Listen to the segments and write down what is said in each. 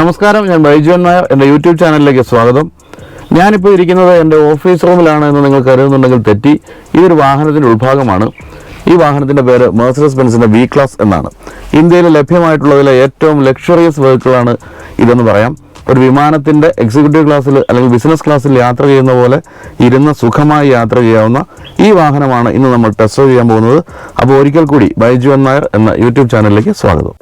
നമസ്കാരം, ഞാൻ ബൈജു നായർ. എൻ്റെ യൂട്യൂബ് ചാനലിലേക്ക് സ്വാഗതം. ഞാനിപ്പോൾ ഇരിക്കുന്നത് എൻ്റെ ഓഫീസ് റൂമിലാണ് എന്ന് നിങ്ങൾ കരുതുന്നുണ്ടെങ്കിൽ തെറ്റി. ഇതൊരു വാഹനത്തിൻ്റെ ഉൾഭാഗമാണ്. ഈ വാഹനത്തിൻ്റെ പേര് മെർസിഡസ് ബെൻസിൻ്റെ വി ക്ലാസ് എന്നാണ്. ഇന്ത്യയിൽ ലഭ്യമായിട്ടുള്ളതിലെ ഏറ്റവും ലക്ഷറിയസ് വെഹിക്കിളാണ് ഇതെന്ന് പറയാം. ഒരു വിമാനത്തിൻ്റെ എക്സിക്യൂട്ടീവ് ക്ലാസ്സിൽ അല്ലെങ്കിൽ ബിസിനസ് ക്ലാസ്സിൽ യാത്ര ചെയ്യുന്ന പോലെ ഇരുന്ന് സുഖമായി യാത്ര ചെയ്യാവുന്ന ഈ വാഹനമാണ് ഇന്ന് നമ്മൾ ടെസ്റ്റ് ഡ്രൈവ് ചെയ്യാൻ പോകുന്നത്. അപ്പോൾ ഒരിക്കൽ കൂടി ബൈജു നായർ എന്ന യൂട്യൂബ് ചാനലിലേക്ക് സ്വാഗതം.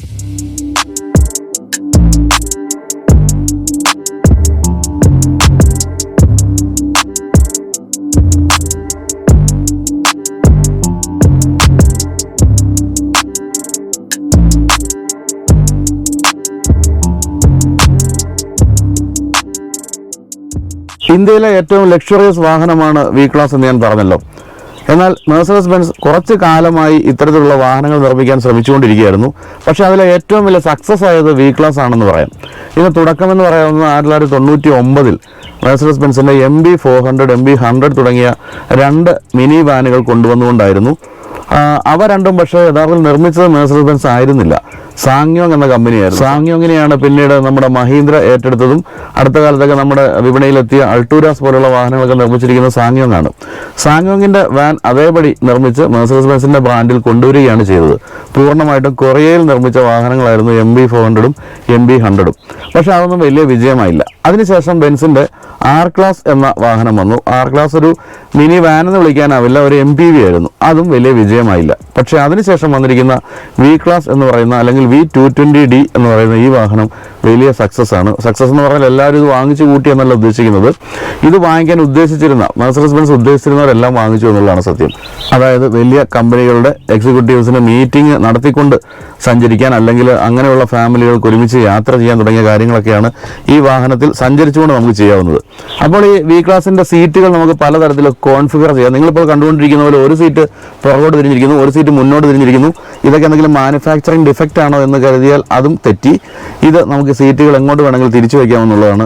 ഇന്ത്യയിലെ ഏറ്റവും ലക്ഷറിയസ് വാഹനമാണ് വി ക്ലാസ് എന്ന് ഞാൻ പറഞ്ഞല്ലോ. എന്നാൽ മെർസിഡസ് ബെൻസ് കുറച്ച് കാലമായി ഇത്തരത്തിലുള്ള വാഹനങ്ങൾ നിർമ്മിക്കാൻ ശ്രമിച്ചുകൊണ്ടിരിക്കുകയായിരുന്നു. പക്ഷേ അതിലെ ഏറ്റവും വലിയ സക്സസ് ആയത് വി ക്ലാസ് ആണെന്ന് പറയാം. ഇതിന് തുടക്കമെന്ന് പറയാവുന്നത് 1999 മെർസിഡസ് ബെൻസിൻ്റെ MB400, MB100 തുടങ്ങിയ 2 മിനി വാനുകൾ കൊണ്ടുവന്നുകൊണ്ടായിരുന്നു. അവ രണ്ടും പക്ഷേ യഥാർത്ഥത്തിൽ നിർമ്മിച്ചത് മെർസിഡസ് ബെൻസ് ആയിരുന്നില്ല, സാങ്യോങ് എന്ന കമ്പനിയായിരുന്നു. സാങ്യോങ്ങിനെയാണ് പിന്നീട് നമ്മുടെ മഹീന്ദ്ര ഏറ്റെടുത്തതും അടുത്ത കാലത്തൊക്കെ നമ്മുടെ വിപണിയിലെത്തിയ അൾട്ടൂരാസ് പോലുള്ള വാഹനങ്ങളൊക്കെ നിർമ്മിച്ചിരിക്കുന്നത് സാങ്യോങ് ആണ്. സാങ്യോങ്ങിൻ്റെ വാൻ അതേപടി നിർമ്മിച്ച് മെർസിഡസ് ബെൻസിൻ്റെ ബ്രാൻഡിൽ കൊണ്ടുവരികയാണ് ചെയ്തത്. പൂർണ്ണമായിട്ടും കൊറിയയിൽ നിർമ്മിച്ച വാഹനങ്ങളായിരുന്നു MB400-ഉം MB100-ഉം. പക്ഷേ അതൊന്നും വലിയ വിജയമായില്ല. അതിനുശേഷം ബെൻസിൻ്റെ ആർ ക്ലാസ് എന്ന വാഹനം വന്നു. ആർ ക്ലാസ് ഒരു മിനി വാൻ എന്ന് വിളിക്കാനാവില്ല, ഒരു MPV ആയിരുന്നു. അതും വലിയ വിജയമായില്ല. പക്ഷേ അതിനുശേഷം വന്നിരിക്കുന്ന വി ക്ലാസ് എന്ന് പറയുന്ന അല്ലെങ്കിൽ V220D എന്ന് പറയുന്ന ഈ വാഹനം വലിയ സക്സസ് ആണ്. സക്സസ് എന്ന് പറഞ്ഞാൽ എല്ലാവരും ഇത് വാങ്ങിച്ചു കൂട്ടി എന്നല്ല ഉദ്ദേശിക്കുന്നത്. ഇത് വാങ്ങിക്കാൻ ഉദ്ദേശിച്ചിരുന്ന മെർസിഡസ് ബെൻസ് ഉദ്ദേശിച്ചിരുന്നവരെല്ലാം വാങ്ങിച്ചു എന്നുള്ളതാണ് സത്യം. അതായത് വലിയ കമ്പനികളുടെ എക്സിക്യൂട്ടീവ്സിന് മീറ്റിംഗ് നടത്തിക്കൊണ്ട് സഞ്ചരിക്കാൻ അല്ലെങ്കിൽ അങ്ങനെയുള്ള ഫാമിലികൾക്ക് ഒരുമിച്ച് യാത്ര ചെയ്യാൻ തുടങ്ങിയ കാര്യങ്ങളൊക്കെയാണ് ഈ വാഹനത്തിൽ സഞ്ചരിച്ചുകൊണ്ട് നമുക്ക് ചെയ്യാവുന്നത്. അപ്പോൾ ഈ വി ക്ലാസിൻ്റെ സീറ്റുകൾ നമുക്ക് പലതരത്തിൽ കോൺഫിഗർ ചെയ്യാം. നിങ്ങളിപ്പോൾ കണ്ടുകൊണ്ടിരിക്കുന്ന പോലെ ഒരു സീറ്റ് പുറകോട്ട് തിരിഞ്ഞിരിക്കുന്നു, ഒരു സീറ്റ് മുന്നോട്ട് തിരിഞ്ഞിരിക്കുന്നു. ഇതൊക്കെ എന്തെങ്കിലും മാനുഫാക്ചറിങ് ഡിഫക്റ്റ് ആണോ എന്ന് കരുതിയാൽ അതും തെറ്റി. ഇത് നമുക്ക് സീറ്റുകൾ എങ്ങോട്ട് വേണമെങ്കിൽ തിരിച്ചു വയ്ക്കാമെന്നുള്ളതാണ്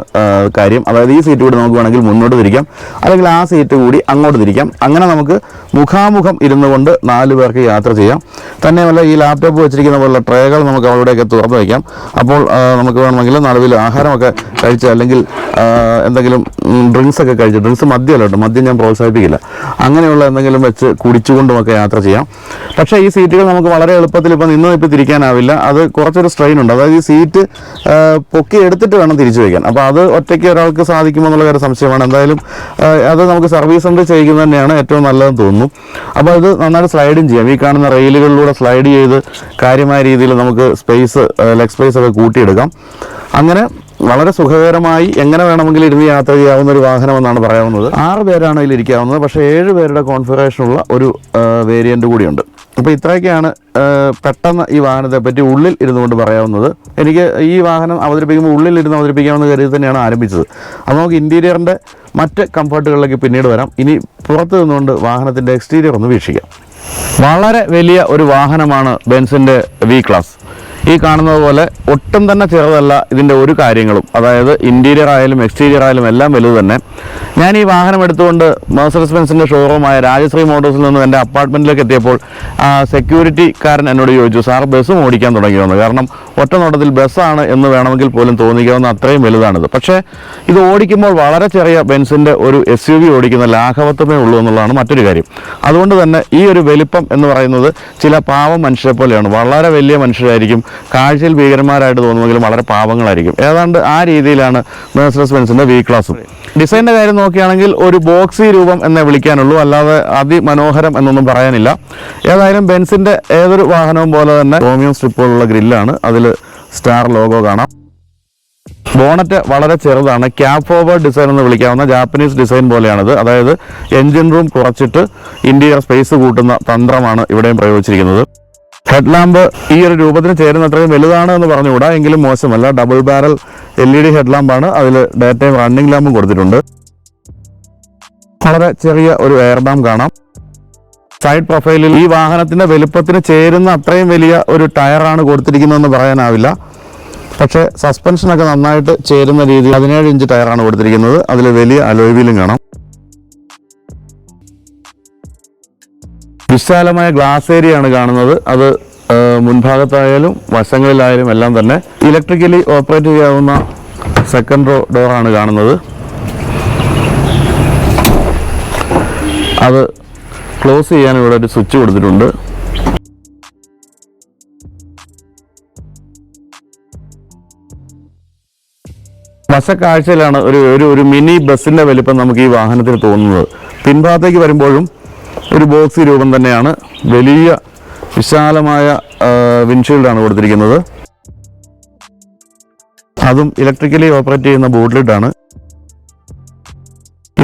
കാര്യം. അതായത് ഈ സീറ്റ് കൂടി നമുക്ക് വേണമെങ്കിൽ മുന്നോട്ട് തിരിക്കാം, അല്ലെങ്കിൽ ആ സീറ്റ് കൂടി അങ്ങോട്ട് തിരിക്കാം. അങ്ങനെ നമുക്ക് മുഖാമുഖം ഇരുന്നു കൊണ്ട് 4 പേർക്ക് യാത്ര ചെയ്യാം. തന്നെയുമല്ല, ഈ ലാപ്ടോപ്പ് വെച്ചിരിക്കുന്ന പോലുള്ള ട്രേകൾ നമുക്ക് അവിടെയൊക്കെ തുറന്നു വയ്ക്കാം. അപ്പോൾ നമുക്ക് വേണമെങ്കിൽ നടുവിൽ ആഹാരമൊക്കെ കഴിച്ച് അല്ലെങ്കിൽ എന്തെങ്കിലും ഡ്രിങ്ക്സ് ഒക്കെ കഴിച്ച്, ഡ്രിങ്ക്സ് മദ്യമല്ല കേട്ടോ, മദ്യം ഞാൻ പ്രോത്സാഹിപ്പിക്കില്ല, അങ്ങനെയുള്ള എന്തെങ്കിലും വെച്ച് കുടിച്ചുകൊണ്ടുമൊക്കെ യാത്ര ചെയ്യാം. പക്ഷേ ഈ സീറ്റുകൾ നമുക്ക് വളരെ എളുപ്പത്തിൽ ഇപ്പം നിന്നും തിരിക്കാനാവില്ല. അത് കുറച്ചൊരു സ്ട്രെയിൻ ഉണ്ട്. അതായത് ഈ സീറ്റ് പൊക്കി എടുത്തിട്ട് വേണം തിരിച്ചു വയ്ക്കാൻ. അപ്പോൾ അത് ഒറ്റയ്ക്ക് ഒരാൾക്ക് സാധിക്കുമോ എന്നുള്ള കാര്യം സംശയമാണ്. എന്തായാലും അത് നമുക്ക് സർവീസ് സെൻ്റർ ചെയ്യുന്നത് തന്നെയാണ് ഏറ്റവും നല്ലതെന്ന് തോന്നുന്നു. അപ്പോൾ ഇത് നന്നായിട്ട് സ്ലൈഡും ചെയ്യാം. ഈ കാണുന്ന റെയിലുകളിലൂടെ സ്ലൈഡ് ചെയ്ത് കാര്യമായ രീതിയിൽ നമുക്ക് ലെഗ് സ്പേസ് ഒക്കെ കൂട്ടിയെടുക്കാം. അങ്ങനെ വളരെ സുഖകരമായി എങ്ങനെ വേണമെങ്കിലും ഇരുന്ന് യാത്ര ചെയ്യാവുന്ന ഒരു വാഹനമെന്നാണ് പറയാവുന്നത്. 6 പേരാണ് ഇതിലിരിക്കാവുന്നത്. പക്ഷേ 7 പേരുടെ കോൺഫിഗറേഷനുള്ള ഒരു വേരിയൻ്റ് കൂടിയുണ്ട്. അപ്പോൾ ഇത്രയൊക്കെയാണ് പെട്ടെന്ന് ഈ വാഹനത്തെ പറ്റി ഉള്ളിൽ ഇരുന്നു കൊണ്ട് പറയാവുന്നത്. എനിക്ക് ഈ വാഹനം അവതരിപ്പിക്കുമ്പോൾ ഉള്ളിലിരുന്ന് അവതരിപ്പിക്കാവുന്ന കരുതി തന്നെയാണ് ആരംഭിച്ചത്. അപ്പോൾ നമുക്ക് ഇൻറ്റീരിയറിൻ്റെ മറ്റ് കംഫർട്ടുകളിലേക്ക് പിന്നീട് വരാം. ഇനി പുറത്ത് നിന്നുകൊണ്ട് വാഹനത്തിൻ്റെ എക്സ്റ്റീരിയർ ഒന്ന് വീക്ഷിക്കാം. വളരെ വലിയ ഒരു വാഹനമാണ് ബെൻസിൻ്റെ വി ക്ലാസ്. ഈ കാണുന്നത് പോലെ ഒട്ടും തന്നെ ചെറുതല്ല ഇതിൻ്റെ ഒരു കാര്യങ്ങളും. അതായത് ഇൻറ്റീരിയർ ആയാലും എക്സ്റ്റീരിയർ ആയാലും എല്ലാം വലുത് തന്നെ. ഞാൻ ഈ വാഹനം എടുത്തുകൊണ്ട് മെർസിഡസ് ബെൻസിൻ്റെ ഷോറൂമായ രാജശ്രീ മോട്ടോഴ്സിൽ നിന്ന് എൻ്റെ അപ്പാർട്ട്മെൻറ്റിലേക്ക് എത്തിയപ്പോൾ സെക്യൂരിറ്റിക്കാരൻ എന്നോട് ചോദിച്ചു, സാർ ബസ്സും ഓടിക്കാൻ തുടങ്ങിയെന്ന്. കാരണം ഒറ്റ നോട്ടത്തിൽ ബസ്സാണ് എന്ന് വേണമെങ്കിൽ പോലും തോന്നിക്കാവുന്ന അത്രയും വലുതാണിത്. പക്ഷേ ഇത് ഓടിക്കുമ്പോൾ വളരെ ചെറിയ ബെൻസിൻ്റെ ഒരു SUV ഓടിക്കുന്ന ലാഘവത്വമേ ഉള്ളൂ എന്നുള്ളതാണ് മറ്റൊരു കാര്യം. അതുകൊണ്ട് തന്നെ ഈ ഒരു വലിപ്പം എന്ന് പറയുന്നത് ചില പാവം മനുഷ്യരെ പോലെയാണ്. വളരെ വലിയ മനുഷ്യരായിരിക്കും, കാഴ്ചയിൽ ഭീകരന്മാരായിട്ട് തോന്നുമെങ്കിലും വളരെ പാവങ്ങളായിരിക്കും. ഏതാണ്ട് ആ രീതിയിലാണ് മെർസിഡസ് ബെൻസിൻ്റെ വി ക്ലാസും. ഡിസൈനിൻ്റെ കാര്യം നോക്കുകയാണെങ്കിൽ ഒരു ബോക്സി രൂപം എന്നേ വിളിക്കാനുള്ളൂ, അല്ലാതെ അതിമനോഹരം എന്നൊന്നും പറയാനില്ല. ഏതായാലും ബെൻസിൻ്റെ ഏതൊരു വാഹനവും പോലെ തന്നെ ക്രോമിയം സ്ട്രിപ്പുകളുള്ള ഗ്രില്ലാണ്. അതിൽ സ്റ്റാർ ലോഗോ കാണാം. ബോണറ്റ് വളരെ ചെറുതാണ്. ക്യാബ് ഫോർവേഡ് ഡിസൈൻ എന്ന് വിളിക്കാവുന്ന ജാപ്പനീസ് ഡിസൈൻ പോലെയാണിത്. അതായത് എൻജിൻ റൂം കുറച്ചിട്ട് ഇൻറ്റീരിയർ സ്പേസ് കൂട്ടുന്ന തന്ത്രമാണ് ഇവിടെയും പ്രയോഗിച്ചിരിക്കുന്നത്. ഹെഡ്ലാമ്പ് ഈ ഒരു രൂപത്തിന് ചേരുന്ന അത്രയും വലുതാണ് എന്ന് പറഞ്ഞുകൂടാ, എങ്കിലും മോശമല്ല. Double barrel LED ഹെഡ്ലാമ്പാണ്. അതിൽ ഡേ ടൈം റണ്ണിംഗ് ലാമ്പും കൊടുത്തിട്ടുണ്ട്. വളരെ ചെറിയ ഒരു എയർ ഡാം കാണാം. സൈഡ് പ്രൊഫൈലിൽ ഈ വാഹനത്തിൻ്റെ വലുപ്പത്തിന് ചേരുന്ന അത്രയും വലിയ ഒരു ടയറാണ് കൊടുത്തിരിക്കുന്നതെന്ന് പറയാനാവില്ല. പക്ഷേ സസ്പെൻഷനൊക്കെ നന്നായിട്ട് ചേരുന്ന രീതിയിൽ 17 ഇഞ്ച് ടയറാണ് കൊടുത്തിരിക്കുന്നത്. അതിൽ വലിയ അലോയ് വീലും കാണാം. വിശാലമായ ഗ്ലാസ് ഏരിയ ആണ് കാണുന്നത്. അത് മുൻഭാഗത്തായാലും വശങ്ങളിലായാലും എല്ലാം തന്നെ ഇലക്ട്രിക്കലി ഓപ്പറേറ്റ് ചെയ്യാവുന്ന സെക്കൻഡ് റോ ഡോറാണ് കാണുന്നത്. അത് ക്ലോസ് ചെയ്യാൻ ഇവിടെ ഒരു സ്വിച്ച് കൊടുത്തിട്ടുണ്ട്. വശക്കാഴ്ചയിലാണ് ഒരു മിനി ബസ്സിൻ്റെ വലിപ്പം നമുക്ക് ഈ വാഹനത്തിൽ തോന്നുന്നത്. പിൻഭാഗത്തേക്ക് വരുമ്പോഴും ഒരു ബോക്സി രൂപം തന്നെയാണ്. വലിയ വിശാലമായ വിൻഷീൽഡാണ് കൊടുത്തിരിക്കുന്നത്. അതും ഇലക്ട്രിക്കലി ഓപ്പറേറ്റ് ചെയ്യുന്ന ബോട്ടിലിട്ടാണ്.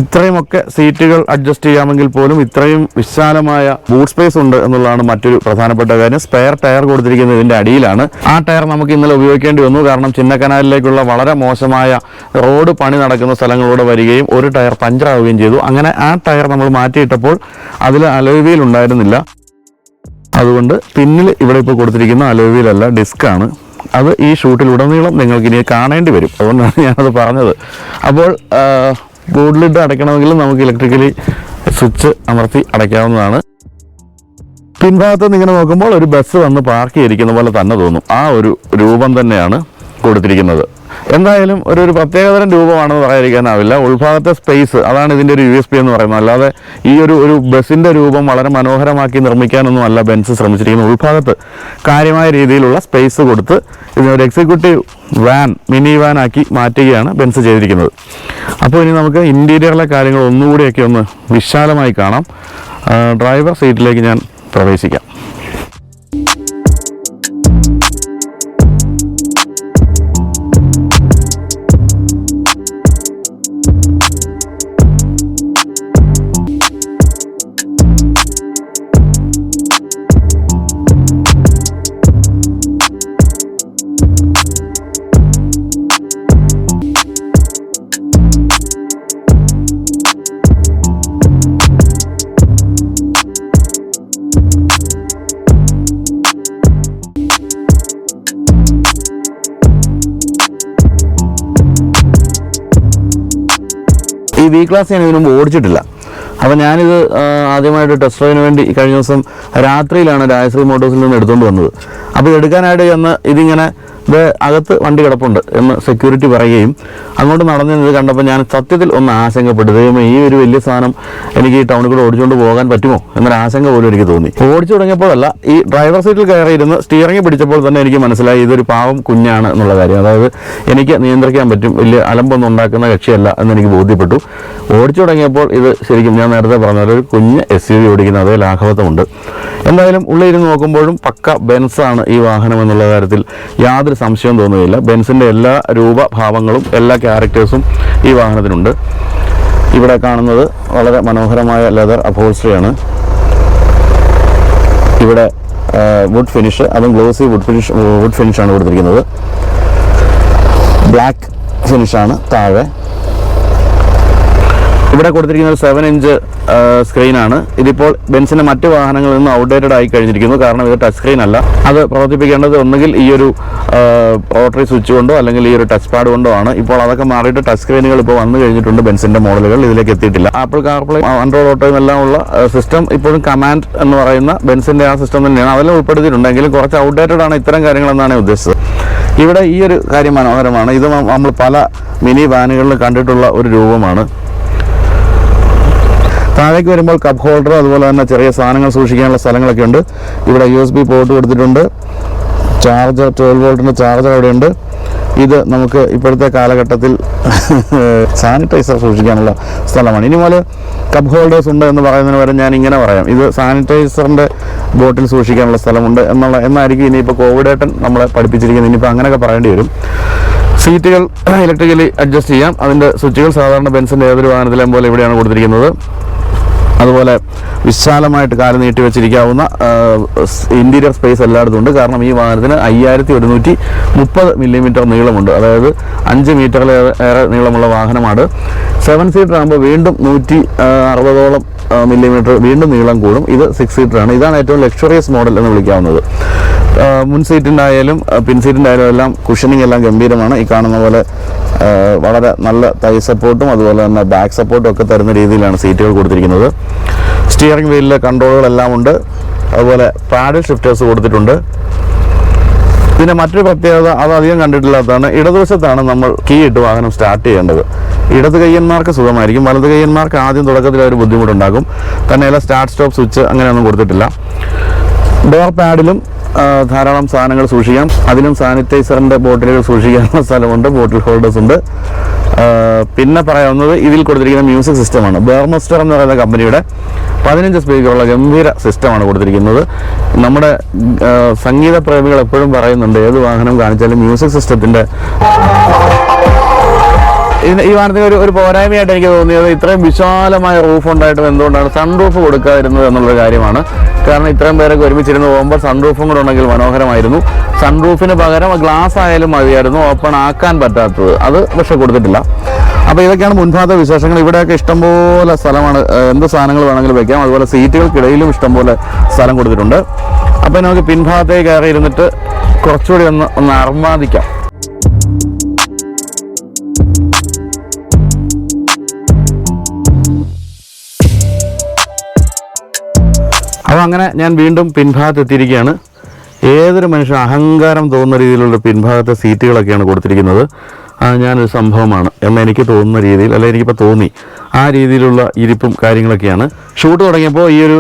ഇത്രയുമൊക്കെ സീറ്റുകൾ അഡ്ജസ്റ്റ് ചെയ്യാമെങ്കിൽ പോലും ഇത്രയും വിശാലമായ ബൂട്ട് സ്പേസ് ഉണ്ട് എന്നുള്ളതാണ് മറ്റൊരു പ്രധാനപ്പെട്ട കാര്യം. സ്പെയർ ടയർ കൊടുത്തിരിക്കുന്നത് ഇതിൻ്റെ അടിയിലാണ്. ആ ടയർ നമുക്ക് ഇന്നലെ ഉപയോഗിക്കേണ്ടി വന്നു. കാരണം ചിന്നക്കനാലിലേക്കുള്ള വളരെ മോശമായ റോഡ് പണി നടക്കുന്ന സ്ഥലങ്ങളിലൂടെ വരികയും ഒരു ടയർ പഞ്ചറാവുകയും ചെയ്തു. അങ്ങനെ ആ ടയർ നമ്മൾ മാറ്റിയിട്ടപ്പോൾ അതിൽ അലോയ് വീൽ ഉണ്ടായിരുന്നില്ല. അതുകൊണ്ട് പിന്നിൽ ഇവിടെ ഇപ്പോൾ കൊടുത്തിരിക്കുന്ന അലോയ് വീലല്ല, ഡിസ്ക്കാണ്. അത് ഈ ഷൂട്ടിലുടനീളം നിങ്ങൾക്ക് ഇനി കാണേണ്ടി വരും. അതുകൊണ്ടാണ് ഞാനത് പറഞ്ഞത്. അപ്പോൾ ബോട്ടിലിട്ട് അടയ്ക്കണമെങ്കിലും നമുക്ക് ഇലക്ട്രിക്കലി സ്വിച്ച് അമർത്തി അടയ്ക്കാവുന്നതാണ്. പിൻഭാഗത്ത് നിന്ന് ഇങ്ങനെ നോക്കുമ്പോൾ ഒരു ബസ് വന്ന് പാർക്ക് ചെയ്തിരിക്കുന്ന പോലെ തന്നെ തോന്നും. ആ ഒരു രൂപം തന്നെയാണ് കൊടുത്തിരിക്കുന്നത്. എന്തായാലും ഒരു പ്രത്യേകതരം രൂപമാണെന്ന് പറയാതിരിക്കാനാവില്ല. ഉൾഭാഗത്തെ സ്പേസ്, അതാണ് ഇതിൻ്റെ ഒരു USP എന്ന് പറയുന്നത്. അല്ലാതെ ഈ ഒരു ബസ്സിൻ്റെ രൂപം വളരെ മനോഹരമാക്കി നിർമ്മിക്കാനൊന്നും അല്ല ബെൻസ് ശ്രമിച്ചിരിക്കുന്നത്. ഉൾഭാഗത്ത് കാര്യമായ രീതിയിലുള്ള സ്പേസ് കൊടുത്ത് ഇതിനൊരു എക്സിക്യൂട്ടീവ് വാൻ, മിനി വാൻ ആക്കി മാറ്റുകയാണ് ബെൻസ് ചെയ്തിരിക്കുന്നത്. അപ്പോൾ ഇനി നമുക്ക് ഇൻറ്റീരിയറിലെ കാര്യങ്ങൾ ഒന്നുകൂടിയൊക്കെ ഒന്ന് വിശാലമായി കാണാം. ഡ്രൈവർ സീറ്റിലേക്ക് ഞാൻ പ്രവേശിക്കാം. ഈ വി ക്ലാസ് ഞാൻ ഇതിനു മുമ്പ് ഓടിച്ചിട്ടില്ല. അപ്പോൾ ഞാനിത് ആദ്യമായിട്ട് ടെസ്റ്റ് ഡ്രൈവിന് വേണ്ടി കഴിഞ്ഞ ദിവസം രാത്രിയിലാണ് രാജശ്രീ മോട്ടോഴ്സിൽ നിന്ന് എടുത്തുകൊണ്ട് വന്നത്. അപ്പോൾ എടുക്കാനായിട്ട് ചെന്ന് ഇതിങ്ങനെ അകത്ത് വണ്ടി കിടപ്പുണ്ട് എന്ന് സെക്യൂരിറ്റി പറയുകയും അങ്ങോട്ട് നടന്നത് കണ്ടപ്പോൾ ഞാൻ സത്യത്തിൽ ഒന്ന് ആശങ്കപ്പെട്ടു. ദൈവമേ, ഈ ഒരു വലിയ സാധനം എനിക്ക് ഈ ടൗണിൽ കൂടെ ഓടിച്ചുകൊണ്ട് പോകാൻ പറ്റുമോ എന്നൊരു ആശങ്ക പോലും എനിക്ക് തോന്നി. ഓടിച്ചു തുടങ്ങിയപ്പോഴല്ല, ഈ ഡ്രൈവർ സീറ്റിൽ കയറിയിരുന്ന് സ്റ്റിയറിംഗ് പിടിച്ചപ്പോൾ തന്നെ എനിക്ക് മനസ്സിലായി ഇതൊരു പാവം കുഞ്ഞാണ് എന്നുള്ള കാര്യം. അതായത് എനിക്ക് നിയന്ത്രിക്കാൻ പറ്റും, വലിയ അലമ്പൊന്നും ഉണ്ടാക്കുന്ന കക്ഷിയല്ല എന്നെനിക്ക് ബോധ്യപ്പെട്ടു. ഓടിച്ചു തുടങ്ങിയപ്പോൾ ഇത് ശരിക്കും ഞാൻ നേരത്തെ പറഞ്ഞ ഒരു കുഞ്ഞ് SUV ഓടിക്കുന്ന അതേ ലാഘവത്വമുണ്ട്. എന്തായാലും ഉള്ളിലിരുന്ന് നോക്കുമ്പോഴും പക്ക ബെൻസാണ് ഈ വാഹനം എന്നുള്ള കാര്യത്തിൽ യാതൊരു സംശയം തോന്നുകയില്ല. ബെൻസിൻ്റെ എല്ലാ രൂപഭാവങ്ങളും എല്ലാ ക്യാരക്ടേഴ്സും ഈ വാഹനത്തിനുണ്ട്. ഇവിടെ കാണുന്നത് വളരെ മനോഹരമായ ലെതർ അപ്ഹോൾസ്റ്ററിയാണ്. ഇവിടെ വുഡ് ഫിനിഷ്, അതും ഗ്ലോസി വുഡ് ഫിനിഷാണ് കൊടുത്തിരിക്കുന്നത്. ബ്ലാക്ക് ഫിനിഷാണ് താഴെ. ഇവിടെ കൊടുത്തിരിക്കുന്നത് 7 ഇഞ്ച് സ്ക്രീനാണ്. ഇതിപ്പോൾ ബെൻസിൻ്റെ മറ്റ് വാഹനങ്ങളിൽ നിന്ന് ഔട്ട്ഡേറ്റഡ് ആയി കഴിഞ്ഞിരിക്കുന്നു. കാരണം ഇത് ടച്ച് സ്ക്രീൻ അല്ല. അത് പ്രവർത്തിപ്പിക്കേണ്ടത് ഒന്നുകിൽ ഈ ഒരു റോട്ടറി സ്വിച്ച് കൊണ്ടോ അല്ലെങ്കിൽ ഈ ഒരു ടച്ച് പാഡ് കൊണ്ടോ ആണ്. ഇപ്പോൾ അതൊക്കെ മാറിയിട്ട് ടച്ച് സ്ക്രീനുകൾ ഇപ്പോൾ വന്നു കഴിഞ്ഞിട്ടുണ്ട്. ബെൻസിൻ്റെ മോഡലുകൾ ഇതിലേക്ക് എത്തിയിട്ടില്ല. ആപ്പിൾ കാർപ്ലേ, ആൻഡ്രോയിഡ് ഓട്ടോയും എല്ലാം ഉള്ള സിസ്റ്റം ഇപ്പോഴും കമാൻഡ് എന്ന് പറയുന്ന ബെൻസിൻ്റെ ആ സിസ്റ്റം തന്നെയാണ്. അതെല്ലാം ഉൾപ്പെടുത്തിയിട്ടുണ്ടെങ്കിലും കുറച്ച് ഔട്ട്ഡേറ്റഡ് ആണ് ഇത്തരം കാര്യങ്ങളെന്നാണ് ഉദ്ദേശിച്ചത്. ഇവിടെ ഈ ഒരു കാര്യം മനോഹരമാണ്. ഇത് നമ്മൾ പല മിനി വാനുകളിൽ കണ്ടിട്ടുള്ള ഒരു രൂപമാണ്. താഴേക്ക് വരുമ്പോൾ കപ്പ് ഹോൾഡർ, അതുപോലെ തന്നെ ചെറിയ സാധനങ്ങൾ സൂക്ഷിക്കാനുള്ള സ്ഥലങ്ങളൊക്കെ ഉണ്ട്. ഇവിടെ USB പോർട്ട് കൊടുത്തിട്ടുണ്ട്. ചാർജർ, 12 വോൾട്ടിൻ്റെ ചാർജർ അവിടെയുണ്ട്. ഇത് നമുക്ക് ഇപ്പോഴത്തെ കാലഘട്ടത്തിൽ സാനിറ്റൈസർ സൂക്ഷിക്കാനുള്ള സ്ഥലമാണ്. ഇനി മുതൽ കപ്പ് ഹോൾഡേഴ്സ് ഉണ്ട് എന്ന് പറയുന്നതിന് വരെ ഞാൻ ഇങ്ങനെ പറയാം, ഇത് സാനിറ്റൈസറിൻ്റെ ബോട്ടിൽ സൂക്ഷിക്കാനുള്ള സ്ഥലമുണ്ട് എന്നായിരിക്കും ഇനിയിപ്പോൾ കോവിഡേട്ടൻ നമ്മളെ പഠിപ്പിച്ചിരിക്കുന്നത്. ഇനിയിപ്പോൾ അങ്ങനെയൊക്കെ പറയേണ്ടി വരും. സീറ്റുകൾ ഇലക്ട്രിക്കലി അഡ്ജസ്റ്റ് ചെയ്യാം. അതിൻ്റെ സ്വിച്ചുകൾ സാധാരണ ബെൻസിൻ്റെ ഏതൊരു വാഹനത്തിലേയും പോലെ ഇവിടെയാണ് കൊടുത്തിരിക്കുന്നത്. അതുപോലെ വിശാലമായിട്ട് കാല് നീട്ടി വെച്ചിരിക്കാവുന്ന ഇൻറ്റീരിയർ സ്പേസ് എല്ലായിടത്തും ഉണ്ട്. കാരണം ഈ വാഹനത്തിന് 5130 മില്ലിമീറ്റർ നീളമുണ്ട്. അതായത് 5 മീറ്ററിലേറെ നീളമുള്ള വാഹനമാണ്. 7 സീറ്റർ ആകുമ്പോൾ വീണ്ടും 160ഓളം മില്ലിമീറ്റർ വീണ്ടും നീളം കൂടും. ഇത് 6 സീറ്ററാണ്. ഇതാണ് ഏറ്റവും ലക്ഷറിയസ് മോഡൽ എന്ന് വിളിക്കാവുന്നത്. മുൻ സീറ്റിൻ്റെ ആയാലും പിൻ സീറ്റിൻ്റെ ആയാലും എല്ലാം കുഷനിങ് എല്ലാം ഗംഭീരമാണ്. ഈ കാണുന്ന പോലെ വളരെ നല്ല തൈ സപ്പോർട്ടും അതുപോലെ തന്നെ ബാക്ക് സപ്പോർട്ടും ഒക്കെ തരുന്ന രീതിയിലാണ് സീറ്റുകൾ കൊടുത്തിരിക്കുന്നത്. സ്റ്റിയറിംഗ് വീലിലെ കൺട്രോളുകളെല്ലാം ഉണ്ട്. അതുപോലെ പാഡിൽ ഷിഫ്റ്റേഴ്സ് കൊടുത്തിട്ടുണ്ട്. പിന്നെ മറ്റൊരു പ്രത്യേകത അത് അധികം കണ്ടിട്ടില്ലാത്തതാണ്, ഇടതുവശത്താണ് നമ്മൾ കീ ഇട്ട് വാഹനം സ്റ്റാർട്ട് ചെയ്യേണ്ടത്. ഇടത് കയ്യന്മാർക്ക് സുഖമായിരിക്കും, വലത് കയ്യന്മാർക്ക് ആദ്യം തുടക്കത്തിൽ ഒരു ബുദ്ധിമുട്ടുണ്ടാകും. തന്നെയല്ല സ്റ്റാർട്ട് സ്റ്റോപ്പ് സ്വിച്ച് അങ്ങനെയൊന്നും കൊടുത്തിട്ടില്ല. ഡോർ പാഡിലും ധാരാളം സാധനങ്ങൾ സൂക്ഷിക്കാം. അതിലും സാനിറ്റൈസറിൻ്റെ ബോട്ടിലുകൾ സൂക്ഷിക്കാനുള്ള സ്ഥലമുണ്ട്, ബോട്ടിൽ ഹോൾഡേഴ്സ് ഉണ്ട്. പിന്നെ പറയാവുന്നത് ഇതിൽ കൊടുത്തിരിക്കുന്ന മ്യൂസിക് സിസ്റ്റമാണ്. ബെർമസ്റ്റർ എന്ന് പറയുന്ന കമ്പനിയുടെ 15 സ്പീക്കറുള്ള ഗംഭീര സിസ്റ്റമാണ് കൊടുത്തിരിക്കുന്നത്. നമ്മുടെ സംഗീത പ്രേമികൾ എപ്പോഴും പറയുന്നുണ്ട്, ഏത് വാഹനം കാണിച്ചാലും മ്യൂസിക് സിസ്റ്റത്തിൻ്റെ ഈ വാഹനത്തിന് ഒരു പോരായ്മയായിട്ട് എനിക്ക് തോന്നിയത് ഇത്രയും വിശാലമായ റൂഫ് ഉണ്ടായിട്ടും എന്തുകൊണ്ടാണ് സൺ റൂഫ് കൊടുക്കാതിരുന്നത് എന്നുള്ള കാര്യമാണ്. കാരണം ഇത്രയും പേരൊക്കെ ഒരുമിച്ചിരുന്ന് പോകുമ്പോൾ സൺ റൂഫും കൂടെ ഉണ്ടെങ്കിൽ മനോഹരമായിരുന്നു. സൺ റൂഫിന് പകരം ഗ്ലാസ് ആയാലും മതിയായിരുന്നു, ഓപ്പൺ ആക്കാൻ പറ്റാത്തത്, അത് പക്ഷെ കൊടുത്തിട്ടില്ല. അപ്പോൾ ഇതൊക്കെയാണ് മുൻഭാഗത്തെ വിശേഷങ്ങൾ. ഇവിടെയൊക്കെ ഇഷ്ടംപോലെ സ്ഥലമാണ്, എന്ത് സാധനങ്ങൾ വേണമെങ്കിലും വെക്കാം. അതുപോലെ സീറ്റുകൾക്കിടയിലും ഇഷ്ടംപോലെ സ്ഥലം കൊടുത്തിട്ടുണ്ട്. അപ്പോൾ നമുക്ക് പിൻഭാഗത്തേക്ക് കയറി ഇരുന്നിട്ട് കുറച്ചുകൂടി ഒന്ന് അർമാദിക്കാം. അപ്പോൾ അങ്ങനെ ഞാൻ വീണ്ടും പിൻഭാഗത്ത് എത്തിയിരിക്കുകയാണ്. ഏതൊരു മനുഷ്യൻ അഹങ്കാരം തോന്നുന്ന രീതിയിലുള്ള പിൻഭാഗത്തെ സീറ്റുകളൊക്കെയാണ് കൊടുത്തിരിക്കുന്നത്. ഞാനൊരു സംഭവമാണ് എന്ന് എനിക്ക് തോന്നുന്ന രീതിയിൽ, അല്ലെങ്കിൽ എനിക്കിപ്പോൾ തോന്നി ആ രീതിയിലുള്ള ഇരിപ്പും കാര്യങ്ങളൊക്കെയാണ്. ഷൂട്ട് തുടങ്ങിയപ്പോൾ ഈ ഒരു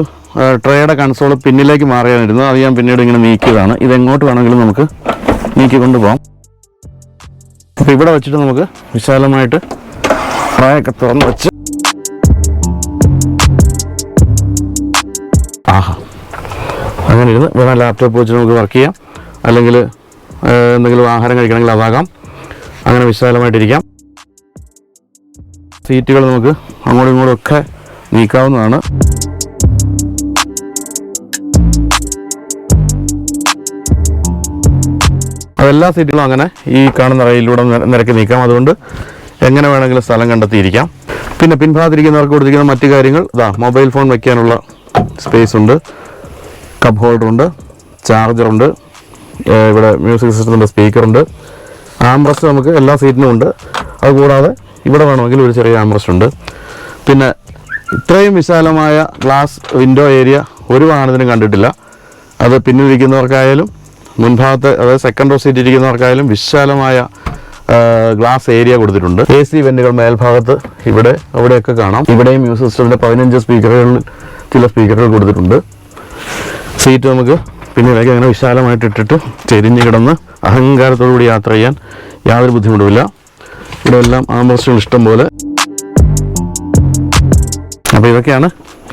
ട്രേയുടെ കൺസോൾ പിന്നിലേക്ക് മാറിയാണിരുന്നത്. അത് ഞാൻ പിന്നീട് ഇങ്ങനെ നീക്കിയതാണ്. ഇതെങ്ങോട്ട് വേണമെങ്കിലും നമുക്ക് നീക്കിക്കൊണ്ട് പോകാം. അപ്പോൾ ഇവിടെ വെച്ചിട്ട് നമുക്ക് വിശാലമായിട്ട് ട്രേയൊക്കെ തുറന്ന് വെച്ച് അങ്ങനെ ഇരുന്ന് ഇവിടെ ലാപ്ടോപ്പ് വെച്ച് നമുക്ക് വർക്ക് ചെയ്യാം, അല്ലെങ്കിൽ എന്തെങ്കിലും ആഹാരം കഴിക്കണമെങ്കിൽ അതാകാം. അങ്ങനെ വിശാലമായിട്ടിരിക്കാം. സീറ്റുകൾ നമുക്ക് അങ്ങോട്ടും ഇങ്ങോട്ടും ഒക്കെ നീക്കാവുന്നതാണ്. അതെല്ലാ സീറ്റുകളും അങ്ങനെ ഈ കാണുന്ന റെയിലൂടെ നിരക്കി നീക്കാം. അതുകൊണ്ട് എങ്ങനെ വേണമെങ്കിലും സ്ഥലം കണ്ടെത്തിയിരിക്കാം. പിന്നെ പിൻഭാഗത്തിരിക്കുന്നവർക്ക് കൊടുത്തിരിക്കുന്ന മറ്റു കാര്യങ്ങൾ, മൊബൈൽ ഫോൺ വയ്ക്കാനുള്ള സ്പേസ് ഉണ്ട്, കപ്പ് ഹോൾഡറുണ്ട്, ചാർജറുണ്ട്, ഇവിടെ മ്യൂസിക് സിസ്റ്റത്തിൻ്റെ സ്പീക്കറുണ്ട്, ആംബ്രസ്റ്റ് നമുക്ക് എല്ലാ സീറ്റിനും ഉണ്ട്. അതുകൂടാതെ ഇവിടെ വേണമെങ്കിൽ ഒരു ചെറിയ ആംബ്രസ്റ്റ് ഉണ്ട്. പിന്നെ ഇത്രയും വിശാലമായ ഗ്ലാസ് വിൻഡോ ഏരിയ ഒരു വാഹനത്തിനും കണ്ടിട്ടില്ല. അത് പിന്നിലിരിക്കുന്നവർക്കായാലും മുൻഭാഗത്ത്, അതായത് സെക്കൻഡ് റോ സീറ്റ് ഇരിക്കുന്നവർക്കായാലും വിശാലമായ ഗ്ലാസ് ഏരിയ കൊടുത്തിട്ടുണ്ട്. AC വെന്റുകൾ മേൽഭാഗത്ത് ഇവിടെ അവിടെയൊക്കെ കാണാം. ഇവിടെയും മ്യൂസിക് സിസ്റ്റത്തിൻ്റെ 15 സ്പീക്കറുകളിൽ ചില സ്പീക്കറുകൾ കൊടുത്തിട്ടുണ്ട്. സീറ്റ് നമുക്ക് പിന്നിലേക്ക് അങ്ങനെ വിശാലമായിട്ട് ഇട്ടിട്ട് ചെരിഞ്ഞ് കിടന്ന് അഹങ്കാരത്തോടുകൂടി യാത്ര ചെയ്യാൻ യാതൊരു ബുദ്ധിമുട്ടുമില്ല. ഇവിടെ എല്ലാം ആംബ്രസ്റ്റുകൾ ഇഷ്ടം പോലെ. അപ്പോൾ ഇതൊക്കെയാണ്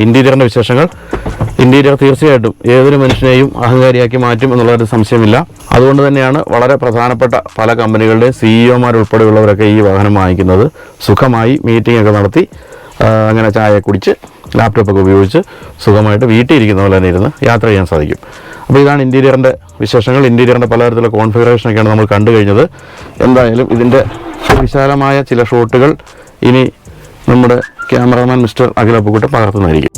ഇൻറ്റീരിയറിൻ്റെ വിശേഷങ്ങൾ. ഇൻറ്റീരിയർ തീർച്ചയായിട്ടും ഏതൊരു മനുഷ്യനെയും അഹങ്കാരിയാക്കി മാറ്റും എന്നുള്ളൊരു സംശയമില്ല. അതുകൊണ്ട് തന്നെയാണ് വളരെ പ്രധാനപ്പെട്ട പല കമ്പനികളുടെ CEO-മാരുൾപ്പെടെയുള്ളവരൊക്കെ ഈ വാഹനം വാങ്ങിക്കുന്നത്. സുഖമായി മീറ്റിംഗ് ഒക്കെ നടത്തി അങ്ങനെ ചായ കുടിച്ച് ലാപ്ടോപ്പൊക്കെ ഉപയോഗിച്ച് സുഖമായിട്ട് വീട്ടിൽ ഇരിക്കുന്ന പോലെ തന്നെ ഇരുന്ന് യാത്ര ചെയ്യാൻ സാധിക്കും. അപ്പോൾ ഇതാണ് ഇൻറ്റീരിയറിൻ്റെ വിശേഷങ്ങൾ. ഇൻറ്റീരിയറിൻ്റെ പലതരത്തിലുള്ള കോൺഫിഗറേഷനൊക്കെയാണ് നമ്മൾ കണ്ടു കഴിഞ്ഞത്. എന്തായാലും ഇതിൻ്റെ വിശാലമായ ചില ഷോട്ടുകൾ ഇനി നമ്മുടെ ക്യാമറാമാൻ മിസ്റ്റർ അഖിൽ അപ്പുക്കുട്ടൻ പകർത്തുന്നതായിരിക്കും.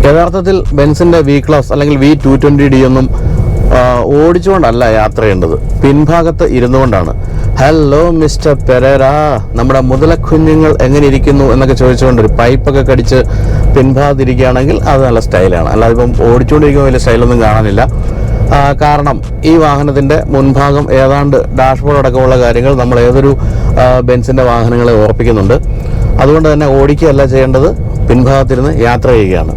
യഥാർത്ഥത്തിൽ ബെൻസിൻ്റെ വി ക്ലാസ് അല്ലെങ്കിൽ V220D ഒന്നും ഓടിച്ചുകൊണ്ടല്ല യാത്ര ചെയ്യേണ്ടത്, പിൻഭാഗത്ത് ഇരുന്നുകൊണ്ടാണ്. ഹലോ മിസ്റ്റർ പെരേര, നമ്മുടെ മുതലക്കുഞ്ഞുങ്ങൾ എങ്ങനെ ഇരിക്കുന്നു എന്നൊക്കെ ചോദിച്ചുകൊണ്ട് ഒരു പൈപ്പൊക്കെ കടിച്ച് പിൻഭാഗത്തിരിക്കുകയാണെങ്കിൽ അത് നല്ല സ്റ്റൈലാണ്. അല്ലാതെ ഇപ്പം ഓടിച്ചുകൊണ്ടിരിക്കുമ്പോൾ വലിയ സ്റ്റൈലൊന്നും കാണാനില്ല. കാരണം ഈ വാഹനത്തിൻ്റെ മുൻഭാഗം ഏതാണ്ട് ഡാഷ്ബോർഡ് അടക്കമുള്ള കാര്യങ്ങൾ നമ്മൾ ഏതൊരു ബെൻസിൻ്റെ വാഹനങ്ങളെ ഓർപ്പിക്കുന്നുണ്ട്. അതുകൊണ്ട് തന്നെ ഓടിക്കുകയല്ല ചെയ്യേണ്ടത്, പിൻഭാഗത്തിരുന്ന് യാത്ര ചെയ്യുകയാണ്.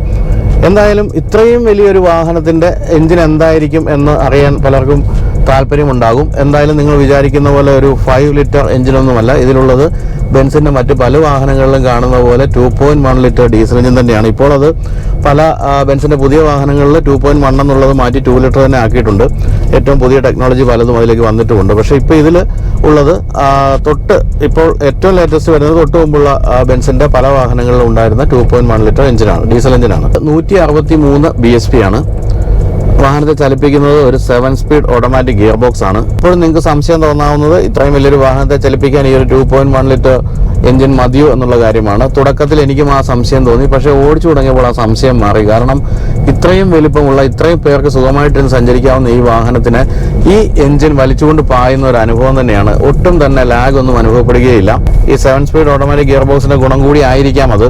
എന്തായാലും ഇത്രയും വലിയൊരു വാഹനത്തിൻ്റെ എഞ്ചിൻ എന്തായിരിക്കും എന്ന് അറിയാൻ പലർക്കും താല്പര്യമുണ്ടാകും. എന്തായാലും നിങ്ങൾ വിചാരിക്കുന്ന പോലെ ഒരു 5 ലിറ്റർ എഞ്ചിനൊന്നുമല്ല ഇതിലുള്ളത്. ബെൻസിൻ്റെ മറ്റ് പല വാഹനങ്ങളിലും കാണുന്ന പോലെ 2.1 ലിറ്റർ ഡീസൽ എഞ്ചിൻ തന്നെയാണ്. ഇപ്പോൾ അത് പല ബെൻസിൻ്റെ പുതിയ വാഹനങ്ങളിൽ 2.1 എന്നുള്ളത് മാറ്റി 2 ലിറ്റർ തന്നെ ആക്കിയിട്ടുണ്ട്. ഏറ്റവും പുതിയ ടെക്നോളജി പലതും അതിലേക്ക് വന്നിട്ടുമുണ്ട്. പക്ഷേ ഇപ്പോൾ ഇതിൽ ഉള്ളത് ഇപ്പോൾ ഏറ്റവും ലേറ്റസ്റ്റ് വരുന്നത് തൊട്ട് മുമ്പുള്ള ബെൻസിൻ്റെ പല വാഹനങ്ങളിലും ഉണ്ടായിരുന്ന 2.1 ലിറ്റർ എഞ്ചിനാണ്, ഡീസൽ എഞ്ചിനാണ്. 163 BHP ആണ്. വാഹനത്തെ ചലിപ്പിക്കുന്നത് ഒരു 7 സ്പീഡ് ഓട്ടോമാറ്റിക് ഗിയർ ബോക്സ് ആണ്. ഇപ്പോഴും നിങ്ങൾക്ക് സംശയം തോന്നാവുന്നത് ഇത്രയും വലിയൊരു വാഹനത്തെ ചലിപ്പിക്കാൻ ഈ ഒരു 2.1 ലിറ്റർ എഞ്ചിൻ മതിയോ എന്നുള്ള കാര്യമാണ്. തുടക്കത്തിൽ എനിക്കും ആ സംശയം തോന്നി. പക്ഷേ ഓടിച്ചു തുടങ്ങിയപ്പോൾ ആ സംശയം മാറി. കാരണം ഇത്രയും വലിപ്പമുള്ള, ഇത്രയും പേർക്ക് സുഖമായിട്ട് സഞ്ചരിക്കാവുന്ന ഈ വാഹനത്തിന് ഈ എഞ്ചിൻ വലിച്ചുകൊണ്ട് പായുന്ന ഒരു അനുഭവം തന്നെയാണ്. ഒട്ടും തന്നെ ലാഗ് ഒന്നും അനുഭവപ്പെടുകയില്ല. ഈ 7 സ്പീഡ് ഓട്ടോമാറ്റിക് ഗിയർ ബോക്സിന്റെ ഗുണം കൂടി ആയിരിക്കാം അത്.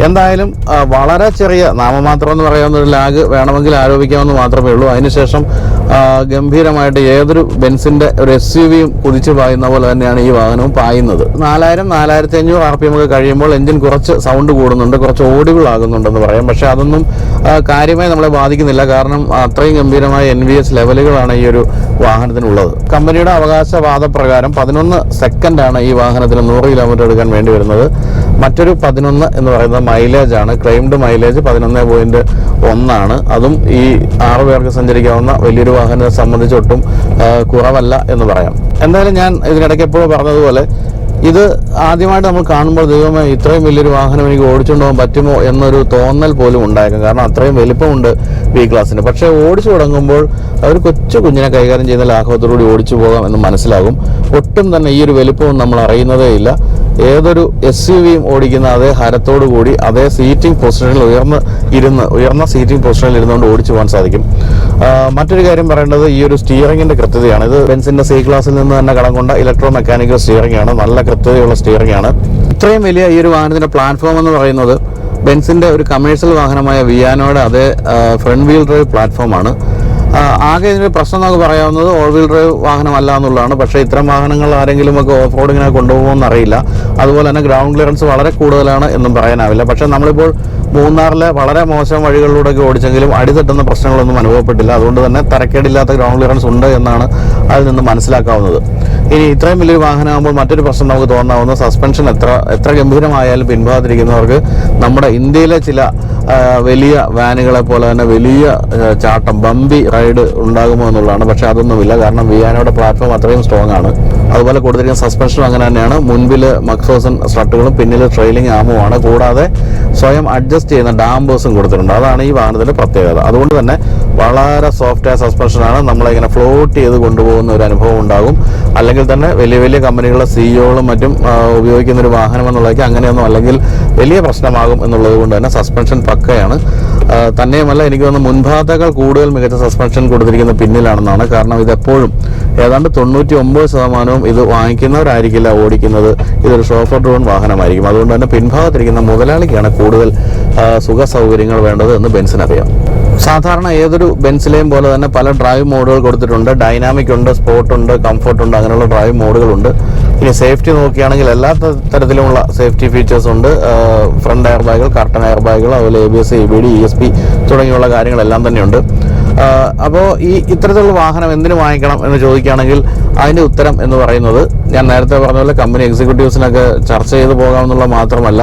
എന്തായാലും വളരെ ചെറിയ നാമമാത്രം എന്ന് പറയാവുന്ന ഒരു ലാഗ് വേണമെങ്കിൽ ആരോപിക്കാമെന്ന് മാത്രമേ ഉള്ളൂ. അതിനുശേഷം ഗംഭീരമായിട്ട് ഏതൊരു ബെൻസിന്റെ ഒരു SUVയും കുതിച്ചു പായുന്ന പോലെ തന്നെയാണ് ഈ വാഹനവും പായുന്നത്. 4000-4500 RPM ഒക്കെ കഴിയുമ്പോൾ എഞ്ചിൻ കുറച്ച് സൗണ്ട് കൂടുന്നുണ്ട്, കുറച്ച് ഓഡിബിൾ ആകുന്നുണ്ടെന്ന് പറയാം. പക്ഷെ അതൊന്നും കാര്യമായി നമ്മളെ ബാധിക്കുന്നില്ല. കാരണം അത്രയും ഗംഭീരമായ NVH ലെവലുകളാണ് ഈ ഒരു വാഹനത്തിനുള്ളത്. കമ്പനിയുടെ അവകാശവാദപ്രകാരം 11 സെക്കൻഡാണ് ഈ വാഹനത്തിന് 100 കിലോമീറ്റർ എടുക്കാൻ വേണ്ടി വരുന്നത്. മറ്റൊരു 11 എന്ന് പറയുന്നത് മൈലേജ് ആണ്. ക്ലെയിംഡ് മൈലേജ് 11.1 അതും ഈ 6 പേർക്ക് സഞ്ചരിക്കാവുന്ന വലിയൊരു വാഹനത്തെ സംബന്ധിച്ചൊട്ടും കുറവല്ല എന്ന് പറയാം. എന്തായാലും ഞാൻ ഇതിനിടയ്ക്ക് എപ്പോഴും പറഞ്ഞതുപോലെ ഇത് ആദ്യമായിട്ട് നമ്മൾ കാണുമ്പോൾ ദൈവമേ ഇത്രയും വലിയൊരു വാഹനം എനിക്ക് ഓടിച്ചുകൊണ്ട് പോകാൻ പറ്റുമോ എന്നൊരു തോന്നൽ പോലും ഉണ്ടായേക്കും. കാരണം അത്രയും വലിപ്പമുണ്ട് B ക്ലാസ്സിന്. പക്ഷേ ഓടിച്ചു തുടങ്ങുമ്പോൾ ഒരു കൊച്ചു കുഞ്ഞിനെ കൈകാര്യം ചെയ്യുന്ന ലാഘവത്തോടുകൂടി ഓടിച്ചു പോകാം എന്ന് മനസ്സിലാകും. ഒട്ടും തന്നെ ഈ ഒരു വലിപ്പവും നമ്മൾ അറിയുന്നതേ ഇല്ല. ഏതൊരു SUVയും ഓടിക്കുന്ന അതേ ഹരത്തോടു കൂടി അതേ സീറ്റിംഗ് പൊസിഷനിൽ ഉയർന്ന സീറ്റിംഗ് പൊസിഷനിൽ ഇരുന്നുകൊണ്ട് ഓടിച്ചു പോകാൻ സാധിക്കും. മറ്റൊരു കാര്യം പറയേണ്ടത് ഈ ഒരു സ്റ്റിയറിംഗിന്റെ കൃത്യതയാണ്. ഇത് ബെൻസിന്റെ C ക്ലാസ്സിൽ നിന്ന് തന്നെ കടം കൊണ്ട ഇലക്ട്രോ മെക്കാനിക്കൽ സ്റ്റിയറിംഗ് ആണ്. നല്ല കൃത്യതയുള്ള സ്റ്റിയറിംഗ് ആണ്. ഇത്രയും വലിയ ഈ ഒരു വാഹനത്തിന്റെ പ്ലാറ്റ്ഫോം എന്ന് പറയുന്നത് ബെൻസിന്റെ ഒരു കമേഴ്ഷ്യൽ വാഹനമായ വിയാനോയുടെ അതേ ഫ്രണ്ട് വീൽ ഡ്രൈവ് പ്ലാറ്റ്ഫോമാണ്. ആകെ ഇതിൻ്റെ പ്രശ്നം നമുക്ക് പറയാവുന്നത് ഓൾ വീൽ ഡ്രൈവ് വാഹനമല്ല എന്നുള്ളതാണ്. പക്ഷേ ഇത്തരം വാഹനങ്ങൾ ആരെങ്കിലും ഒക്കെ ഓഫ് റോഡിങ്ങിനെ കൊണ്ടുപോകുമെന്ന് അറിയില്ല. അതുപോലെ തന്നെ ഗ്രൗണ്ട് ക്ലിയറൻസ് വളരെ കൂടുതലാണ് എന്നും പറയാനാവില്ല. പക്ഷേ നമ്മളിപ്പോൾ മൂന്നാറിലെ വളരെ മോശം വഴികളിലൂടെയൊക്കെ ഓടിച്ചെങ്കിലും അടിതട്ടുന്ന പ്രശ്നങ്ങളൊന്നും അനുഭവപ്പെട്ടില്ല. അതുകൊണ്ട് തന്നെ തരക്കേടില്ലാത്ത ഗ്രൗണ്ട് ക്ലിയറൻസ് ഉണ്ട് എന്നാണ് അതിൽ നിന്ന് മനസ്സിലാക്കാവുന്നത്. ഇനി ഇത്രയും വലിയൊരു വാഹനമാകുമ്പോൾ മറ്റൊരു പ്രശ്നം നമുക്ക് തോന്നാവുന്നത് സസ്പെൻഷൻ എത്ര ഗംഭീരമായാലും പിൻഭാഗത്തിരിക്കുന്നവർക്ക് നമ്മുടെ ഇന്ത്യയിലെ ചില വലിയ വാനുകളെ പോലെ തന്നെ വലിയ ചാട്ടം ബമ്പി റൈഡ് ഉണ്ടാകുമോ എന്നുള്ളതാണ്. പക്ഷേ അതൊന്നുമില്ല. കാരണം വിയാനോയുടെ പ്ലാറ്റ്ഫോം അത്രയും സ്ട്രോങ് ആണ്. അതുപോലെ കൊടുത്തിരിക്കുന്ന സസ്പെൻഷനും അങ്ങനെ തന്നെയാണ്. മുൻപിൽ മക്ഫേഴ്സൺ സ്ട്രട്ടുകളും പിന്നിൽ ട്രെയിലിംഗ് ആമുമാണ്. കൂടാതെ സ്വയം അഡ്ജസ്റ്റ് ചെയ്യുന്ന ഡാംബേഴ്സും കൊടുത്തിട്ടുണ്ട്. അതാണ് ഈ വാഹനത്തിന്റെ പ്രത്യേകത. അതുകൊണ്ട് തന്നെ വളരെ സോഫ്റ്റായ സസ്പെൻഷനാണ്. നമ്മളിങ്ങനെ ഫ്ലോട്ട് ചെയ്ത് കൊണ്ടുപോകുന്ന ഒരു അനുഭവം ഉണ്ടാകും. അല്ലെങ്കിൽ തന്നെ വലിയ വലിയ കമ്പനികളുടെ സിഇഒകളും മറ്റും ഉപയോഗിക്കുന്ന ഒരു വാഹനം എന്നുള്ളതൊക്കെ അങ്ങനെയൊന്നും അല്ലെങ്കിൽ വലിയ പ്രശ്നമാകും എന്നുള്ളത് കൊണ്ട് തന്നെ സസ്പെൻഷൻ പക്കയാണ്. തന്നെയുമല്ല എനിക്ക് തോന്നുന്നു മുൻഭാഗത്തേക്കാൾ കൂടുതൽ മികച്ച സസ്പെൻഷൻ കൊടുത്തിരിക്കുന്ന പിന്നിലാണെന്നാണ്. കാരണം ഇതെപ്പോഴും ഏതാണ്ട് 99% ഇത് വാങ്ങിക്കുന്നവരായിരിക്കില്ല ഓടിക്കുന്നത്. ഇതൊരു ഷോഫർ ഡ്രോൺ വാഹനമായിരിക്കും. അതുകൊണ്ട് തന്നെ പിൻഭാഗത്തിരിക്കുന്ന മുതലാളിക്കാണ് കൂടുതൽ സുഖ സൗകര്യങ്ങൾ വേണ്ടത് എന്ന് ബെൻസിനറിയാം. സാധാരണ ഏതൊരു ബെൻസിലെയും പോലെ തന്നെ പല ഡ്രൈവ് മോഡുകൾ കൊടുത്തിട്ടുണ്ട്. ഡൈനാമിക് ഉണ്ട്, സ്പോർട്ട് ഉണ്ട്, കംഫർട്ട് ഉണ്ട്, അങ്ങനെയുള്ള ഡ്രൈവ് മോഡുകളുണ്ട്. ഇനി സേഫ്റ്റി നോക്കുകയാണെങ്കിൽ എല്ലാ തരത്തിലുമുള്ള സേഫ്റ്റി ഫീച്ചേഴ്സ് ഉണ്ട്. ഫ്രണ്ട് എയർ ബാഗുകൾ, കർട്ടൻ എയർ ബാഗുകൾ, അതുപോലെ ABS, EBD, ESP തുടങ്ങിയുള്ള കാര്യങ്ങളെല്ലാം തന്നെയുണ്ട്. അപ്പോൾ ഇത്തരത്തിലുള്ള വാഹനം എന്തിനു വാങ്ങിക്കണം എന്ന് ചോദിക്കുകയാണെങ്കിൽ അതിൻ്റെ ഉത്തരം എന്ന് പറയുന്നത് ഞാൻ നേരത്തെ പറഞ്ഞ പോലെ കമ്പനി എക്സിക്യൂട്ടീവ്സിനൊക്കെ ചർച്ച ചെയ്ത് പോകാമെന്നുള്ള മാത്രമല്ല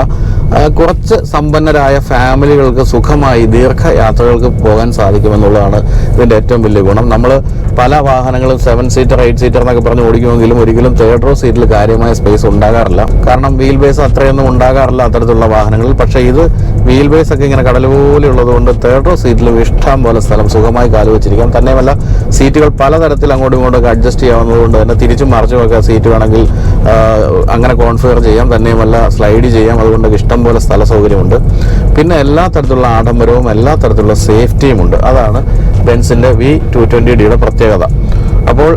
കുറച്ച് സമ്പന്നരായ ഫാമിലികൾക്ക് സുഖമായി ദീർഘയാത്രകൾക്ക് പോകാൻ സാധിക്കുമെന്നുള്ളതാണ് ഇതിൻ്റെ ഏറ്റവും വലിയ ഗുണം. നമ്മൾ പല വാഹനങ്ങളും 7 സീറ്റർ 8 സീറ്റർ എന്നൊക്കെ പറഞ്ഞ് ഓടിക്കുമെങ്കിലും ഒരിക്കലും തേർഡ് റോ സീറ്റിൽ കാര്യമായ സ്പേസ് ഉണ്ടാകാറില്ല. കാരണം വീൽ ബേസ് അത്രയൊന്നും ഉണ്ടാകാറില്ല അത്തരത്തിലുള്ള വാഹനങ്ങളിൽ. പക്ഷേ ഇത് വീൽ ബേസ് ഒക്കെ ഇങ്ങനെ കടൽ പോലെ ഉള്ളതുകൊണ്ട് തേർഡ് റോ സീറ്റിലും ഇഷ്ടം പോലെ സ്ഥലം സുഖമായി കാലുവെച്ചിരിക്കാം. തന്നെയുമല്ല സീറ്റുകൾ പലതരത്തിൽ അങ്ങോട്ടും ഇങ്ങോട്ടൊക്കെ അഡ്ജസ്റ്റ് ചെയ്യാവുന്നതുകൊണ്ട് തന്നെ തിരിച്ചും മറിച്ചുമൊക്കെ സീറ്റ് വേണമെങ്കിൽ അങ്ങനെ കോൺഫിഗർ ചെയ്യാം. തന്നെയുമല്ല സ്ലൈഡ് ചെയ്യാം. അതുകൊണ്ട് ഇഷ്ടം പോലെ സ്ഥല സൗകര്യമുണ്ട്. പിന്നെ എല്ലാ തരത്തിലുള്ള ആഡംബരവും എല്ലാ തരത്തിലുള്ള സേഫ്റ്റിയും ഉണ്ട്. അതാണ് ബെൻസിന്റെ V220Dയുടെ പ്രത്യേകത. അപ്പോൾ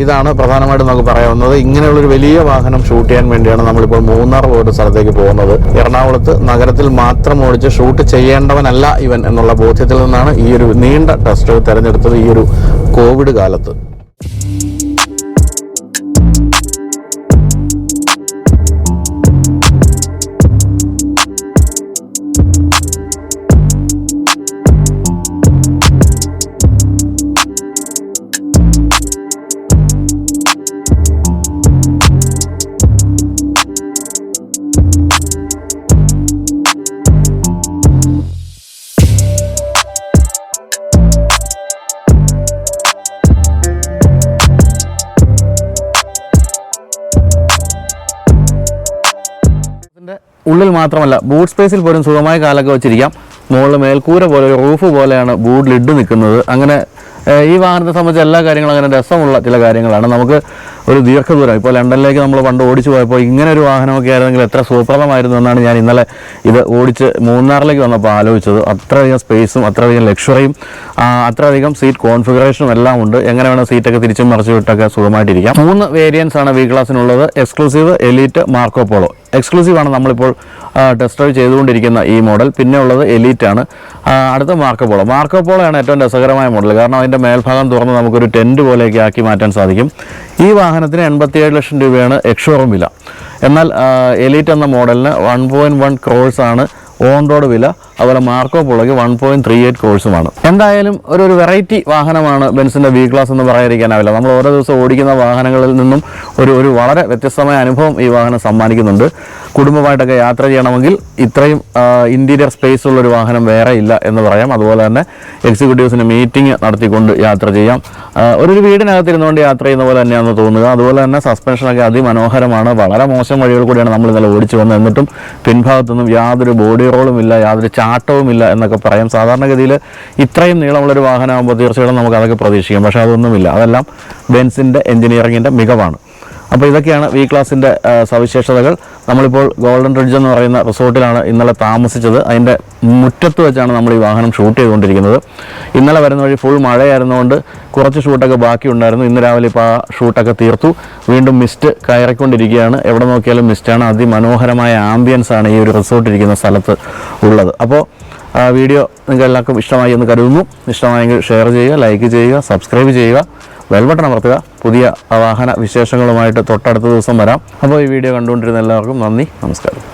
ഇതാണ് പ്രധാനമായിട്ടും നമുക്ക് പറയാവുന്നത്. ഇങ്ങനെയുള്ളൊരു വലിയ വാഹനം ഷൂട്ട് ചെയ്യാൻ വേണ്ടിയാണ് നമ്മളിപ്പോൾ മൂന്നാർ പോലൊരു സ്ഥലത്തേക്ക് പോകുന്നത്. എറണാകുളത്ത് നഗരത്തിൽ മാത്രം ഓടിച്ച് ഷൂട്ട് ചെയ്യേണ്ടവനല്ല ഇവൻ എന്നുള്ള ബോധ്യത്തിൽ നിന്നാണ് ഈ ഒരു നീണ്ട ടെസ്റ്റ് ഡ്രൈവ് തിരഞ്ഞെടുത്തത് ഈ ഒരു കോവിഡ് കാലത്ത്. ഇതിൻ്റെ ഉള്ളിൽ മാത്രമല്ല ബൂട്ട് സ്പേസിൽ പോലും സുഖമായ കാലൊക്കെ വെച്ചിരിക്കാം. മുകളിൽ മേൽക്കൂര പോലെ ഒരു റൂഫ് പോലെയാണ് ബൂട്ട് ലിഡ് നിൽക്കുന്നത്. അങ്ങനെ ഈ വാഹനത്തെ സംബന്ധിച്ച് എല്ലാ കാര്യങ്ങളും അങ്ങനെ രസമുള്ള ചില കാര്യങ്ങളാണ്. നമുക്ക് ഒരു ദീർഘദൂരം ഇപ്പോൾ ലണ്ടനിലേക്ക് നമ്മൾ പണ്ട് ഓടിച്ചു പോയപ്പോൾ ഇങ്ങനെ ഒരു വാഹനമൊക്കെ ആയിരുന്നെങ്കിൽ എത്ര സുഖപ്രദമായിരുന്നു എന്നാണ് ഞാൻ ഇന്നലെ ഇത് ഓടിച്ച് മൂന്നാറിലേക്ക് വന്നപ്പോൾ ആലോചിച്ചത്. അത്രയധികം സ്പേസും അത്രയധികം ലക്ഷറിയും അത്രയധികം സീറ്റ് കോൺഫിഗറേഷനും എല്ലാം ഉണ്ട്. എങ്ങനെ വേണം സീറ്റൊക്കെ തിരിച്ചും മറിച്ചു വിട്ടൊക്കെ സുഖമായിട്ടിരിക്കാം. 3 വേരിയൻസ് ആണ് വി ക്ലാസ്സിനുള്ളത്. Exclusive, elite, Marco Polo. Exclusive ആണ് നമ്മളിപ്പോൾ ടെസ്റ്റ് ഡ്രൈവ് ചെയ്തുകൊണ്ടിരിക്കുന്ന ഈ മോഡൽ. പിന്നെ ഉള്ളത് എലീറ്റ് ആണ്. അടുത്ത മാർക്കോ പോളോ. മാർക്കോ പോളോ ആണ് ഏറ്റവും രസകരമായ മോഡൽ. കാരണം അതിൻ്റെ മേൽഭാഗം തുറന്ന് നമുക്കൊരു ടെൻറ്റ് പോലെയൊക്കെ ആക്കി മാറ്റാൻ സാധിക്കും. ഈ വാഹനത്തിന് 87 ലക്ഷം രൂപയാണ് എക്സ്ഷോറൂം വില. എന്നാൽ എലീറ്റ് എന്ന മോഡലിന് 1.1 crores ആണ് ഓൺ റോഡ് വില. അതുപോലെ മാർക്കോ പോളോയ്ക്ക് 1.38 crores. എന്തായാലും ഒരു വെറൈറ്റി വാഹനമാണ് ബെൻസിൻ്റെ വി ക്ലാസ് എന്ന് പറയാതിരിക്കാനാവില്ല. നമ്മൾ ഓരോ ദിവസം ഓടിക്കുന്ന വാഹനങ്ങളിൽ നിന്നും ഒരു വളരെ വ്യത്യസ്തമായ അനുഭവം ഈ വാഹനം സമ്മാനിക്കുന്നുണ്ട്. കുടുംബമായിട്ടൊക്കെ യാത്ര ചെയ്യണമെങ്കിൽ ഇത്രയും ഇൻറ്റീരിയർ സ്പേസ് ഉള്ളൊരു വാഹനം വേറെ ഇല്ല എന്ന് പറയാം. അതുപോലെ തന്നെ എക്സിക്യൂട്ടീവ്സിന് മീറ്റിംഗ് നടത്തിക്കൊണ്ട് യാത്ര ചെയ്യാം. ഒരു വീടിനകത്തിരുന്നുകൊണ്ട് യാത്ര ചെയ്യുന്ന പോലെ തന്നെയാണെന്ന് തോന്നുക. അതുപോലെ തന്നെ സസ്പെൻഷനൊക്കെ അതിമനോഹരമാണ്. വളരെ മോശം വഴികൾ കൂടിയാണ് നമ്മൾ ഇന്നലെ ഓടിച്ചു വന്നത്. എന്നിട്ടും പിൻഭാഗത്തൊന്നും യാതൊരു ബോഡി റോളും ഇല്ല, യാതൊരു ചാട്ടവുമില്ല എന്നൊക്കെ പറയാം. സാധാരണഗതിയിൽ ഇത്രയും നീളമുള്ളൊരു വാഹനമാകുമ്പോൾ തീർച്ചയായിട്ടും നമുക്ക് അതൊക്കെ പ്രതീക്ഷിക്കാം. പക്ഷേ അതൊന്നുമില്ല. അതെല്ലാം ബെൻസിൻ്റെ എഞ്ചിനീയറിങ്ങിൻ്റെ മികവാണ്. അപ്പോൾ ഇതൊക്കെയാണ് വി ക്ലാസിൻ്റെ സവിശേഷതകൾ. നമ്മളിപ്പോൾ ഗോൾഡൻ റിഡ്ജ് എന്ന് പറയുന്ന റിസോർട്ടിലാണ് ഇന്നലെ താമസിച്ചത്. അതിൻ്റെ മുറ്റത്ത് വെച്ചാണ് നമ്മൾ ഈ വാഹനം ഷൂട്ട് ചെയ്തുകൊണ്ടിരിക്കുന്നത്. ഇന്നലെ വരുന്ന വഴി ഫുൾ മഴയായിരുന്നുകൊണ്ട് കുറച്ച് ഷൂട്ടൊക്കെ ബാക്കിയുണ്ടായിരുന്നു. ഇന്ന് രാവിലെ ഇപ്പോൾ ആ ഷൂട്ടൊക്കെ തീർത്തു. വീണ്ടും മിസ്റ്റ് കയറിക്കൊണ്ടിരിക്കുകയാണ്. എവിടെ നോക്കിയാലും മിസ്റ്റാണ്. അതിമനോഹരമായ ആംബിയൻസാണ് ഈ ഒരു റിസോർട്ട് ഇരിക്കുന്ന സ്ഥലത്ത് ഉള്ളത്. അപ്പോൾ വീഡിയോ നിങ്ങൾക്ക് എല്ലാവർക്കും ഇഷ്ടമായി എന്ന് കരുതുന്നു. ഇഷ്ടമായെങ്കിൽ ഷെയർ ചെയ്യുക, ലൈക്ക് ചെയ്യുക, സബ്സ്ക്രൈബ് ചെയ്യുക, ബെൽ ബട്ടൺ അമർത്തുക. പുതിയ വാഹന വിശേഷങ്ങളുമായിട്ട് തൊട്ടടുത്ത ദിവസം വരാം. അപ്പോൾ ഈ വീഡിയോ കണ്ടുകൊണ്ടിരുന്ന എല്ലാവർക്കും നന്ദി, നമസ്കാരം.